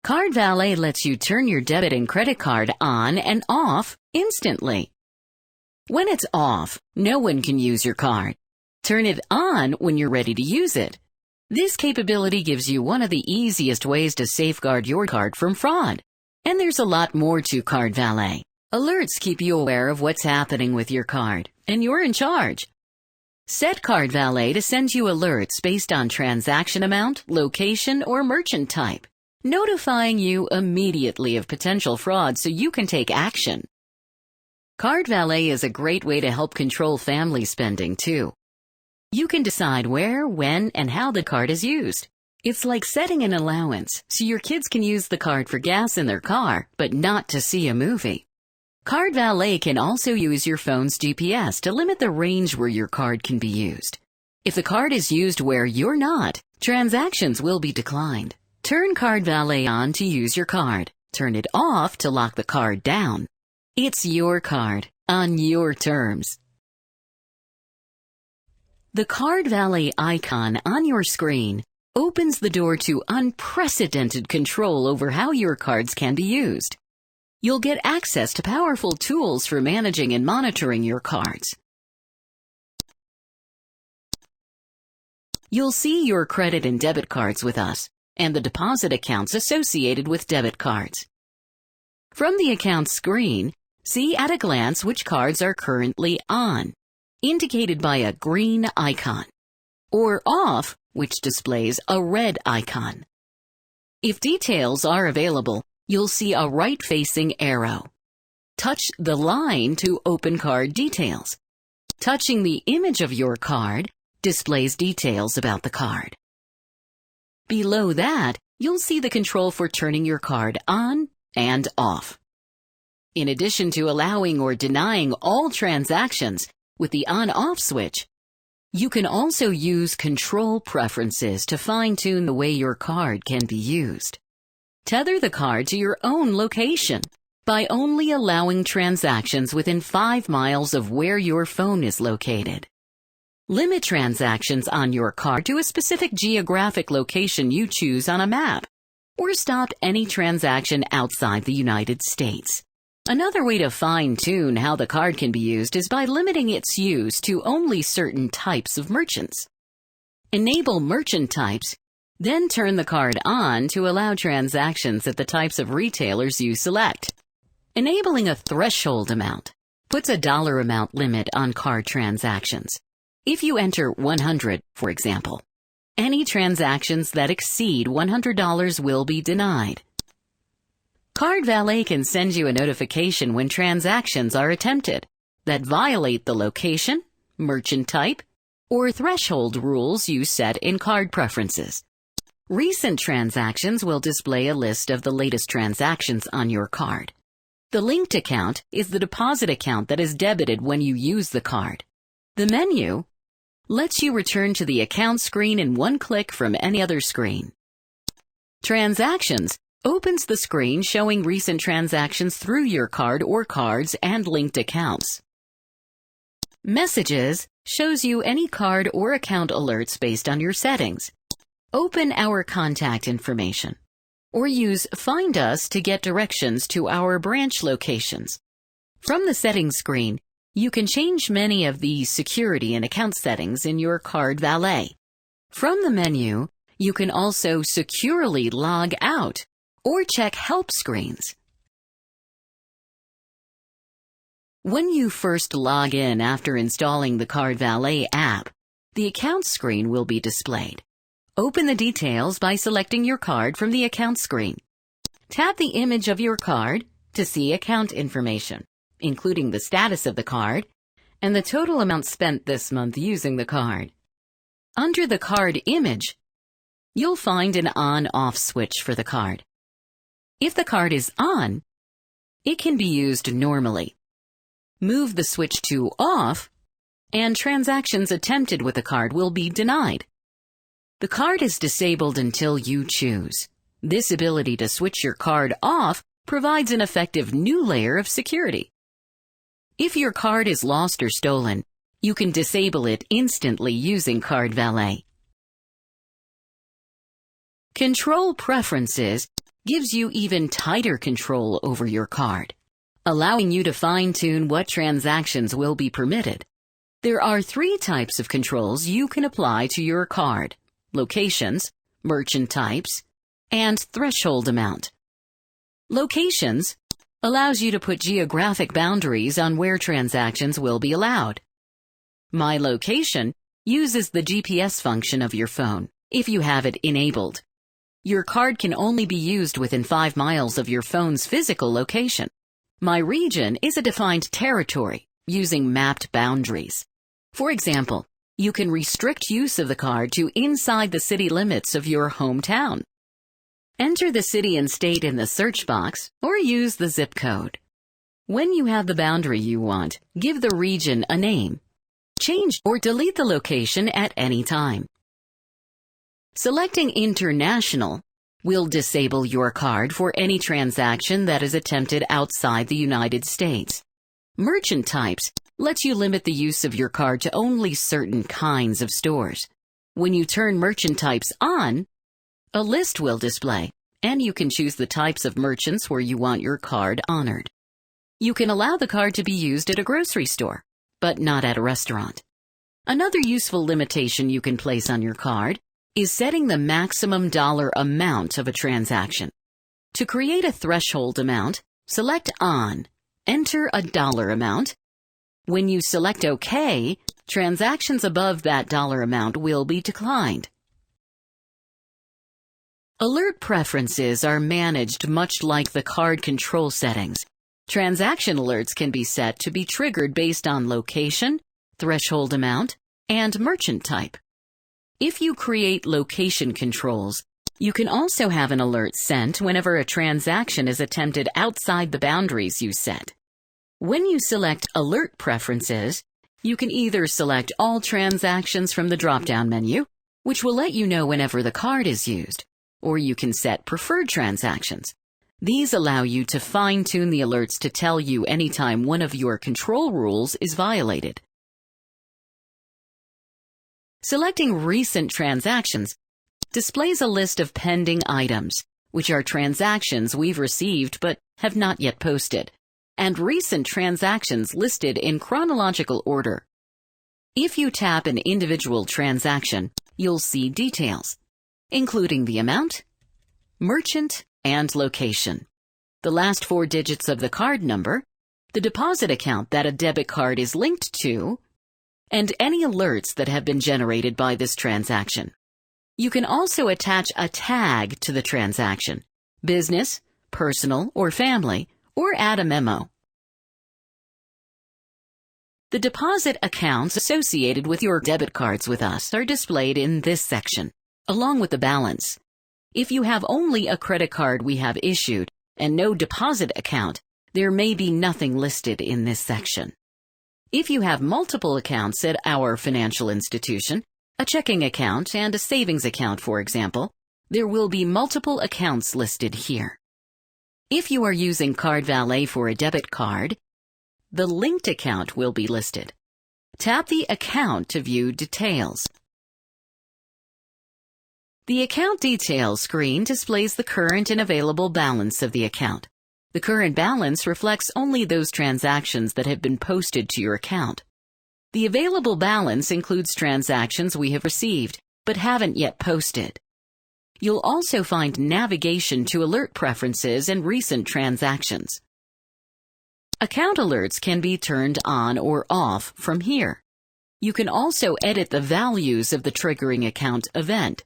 Card Valet lets you turn your debit and credit card on and off instantly. When it's off, no one can use your card. Turn it on when you're ready to use it. This capability gives you one of the easiest ways to safeguard your card from fraud. And there's a lot more to Card Valet. Alerts keep you aware of what's happening with your card, and you're in charge. Set Card Valet to send you alerts based on transaction amount, location, or merchant type, notifying you immediately of potential fraud so you can take action. Card Valet is a great way to help control family spending, too. You can decide where, when, and how the card is used. It's like setting an allowance, so your kids can use the card for gas in their car, but not to see a movie. Card Valet can also use your phone's GPS to limit the range where your card can be used. If the card is used where you're not, transactions will be declined. Turn Card Valet on to use your card. Turn it off to lock the card down. It's your card, on your terms. The Card Valet icon on your screen opens the door to unprecedented control over how your cards can be used. You'll get access to powerful tools for managing and monitoring your cards. You'll see your credit and debit cards with us, and the deposit accounts associated with debit cards. From the account screen, see at a glance which cards are currently on, indicated by a green icon, or off, which displays a red icon. If details are available, you'll see a right-facing arrow. Touch the line to open card details. Touching the image of your card displays details about the card. Below that, you'll see the control for turning your card on and off. In addition to allowing or denying all transactions with the on-off switch, you can also use control preferences to fine-tune the way your card can be used. Tether the card to your own location by only allowing transactions within 5 miles of where your phone is located. Limit transactions on your card to a specific geographic location you choose on a map, or stop any transaction outside the United States. Another way to fine-tune how the card can be used is by limiting its use to only certain types of merchants. Enable merchant types, then turn the card on to allow transactions at the types of retailers you select. Enabling a threshold amount puts a dollar amount limit on card transactions. If you enter $100, for example, any transactions that exceed $100 will be denied. Card Valet can send you a notification when transactions are attempted that violate the location, merchant type, or threshold rules you set in card preferences. Recent transactions will display a list of the latest transactions on your card. The linked account is the deposit account that is debited when you use the card. The menu lets you return to the account screen in one click from any other screen. Transactions opens the screen showing recent transactions through your card or cards and linked accounts. Messages shows you any card or account alerts based on your settings. Open our contact information, or use Find Us to get directions to our branch locations. From the settings screen, you can change many of the security and account settings in your Card Valet. From the menu, you can also securely log out or check help screens. When you first log in after installing the Card Valet app, the account screen will be displayed. Open the details by selecting your card from the account screen. Tap the image of your card to see account information, including the status of the card and the total amount spent this month using the card. Under the card image, you'll find an on-off switch for the card. If the card is on, it can be used normally. Move the switch to off, and transactions attempted with the card will be denied. The card is disabled until you choose. This ability to switch your card off provides an effective new layer of security. If your card is lost or stolen, you can disable it instantly using Card Valet. Control preferences gives you even tighter control over your card, allowing you to fine-tune what transactions will be permitted. There are 3 types of controls you can apply to your card: locations, merchant types, and threshold amount. Locations allows you to put geographic boundaries on where transactions will be allowed. My Location uses the GPS function of your phone, if you have it enabled. Your card can only be used within 5 miles of your phone's physical location. My Region is a defined territory using mapped boundaries. For example, you can restrict use of the card to inside the city limits of your hometown. Enter the city and state in the search box or use the zip code. When you have the boundary you want, give the region a name. Change or delete the location at any time. Selecting International will disable your card for any transaction that is attempted outside the United States. Merchant Types lets you limit the use of your card to only certain kinds of stores. When you turn Merchant Types on, a list will display, and you can choose the types of merchants where you want your card honored. You can allow the card to be used at a grocery store, but not at a restaurant. Another useful limitation you can place on your card is setting the maximum dollar amount of a transaction. To create a threshold amount, select On, enter a dollar amount. When you select OK, transactions above that dollar amount will be declined. Alert preferences are managed much like the card control settings. Transaction alerts can be set to be triggered based on location, threshold amount, and merchant type. If you create location controls, you can also have an alert sent whenever a transaction is attempted outside the boundaries you set. When you select Alert Preferences, you can either select all transactions from the drop-down menu, which will let you know whenever the card is used, or you can set Preferred Transactions. These allow you to fine-tune the alerts to tell you anytime one of your control rules is violated. Selecting Recent Transactions displays a list of pending items, which are transactions we've received but have not yet posted, and recent transactions listed in chronological order. If you tap an individual transaction, you'll see details, including the amount, merchant, and location, the last 4 digits of the card number, the deposit account that a debit card is linked to, and any alerts that have been generated by this transaction. You can also attach a tag to the transaction, business, personal, or family, or add a memo. The deposit accounts associated with your debit cards with us are displayed in this section, along with the balance. If you have only a credit card we have issued and no deposit account, there may be nothing listed in this section. If you have multiple accounts at our financial institution, a checking account and a savings account, for example, there will be multiple accounts listed here. If you are using Card Valet for a debit card, the linked account will be listed. Tap the account to view details. The Account Details screen displays the current and available balance of the account. The current balance reflects only those transactions that have been posted to your account. The available balance includes transactions we have received but haven't yet posted. You'll also find navigation to alert preferences and recent transactions. Account alerts can be turned on or off from here. You can also edit the values of the triggering account event.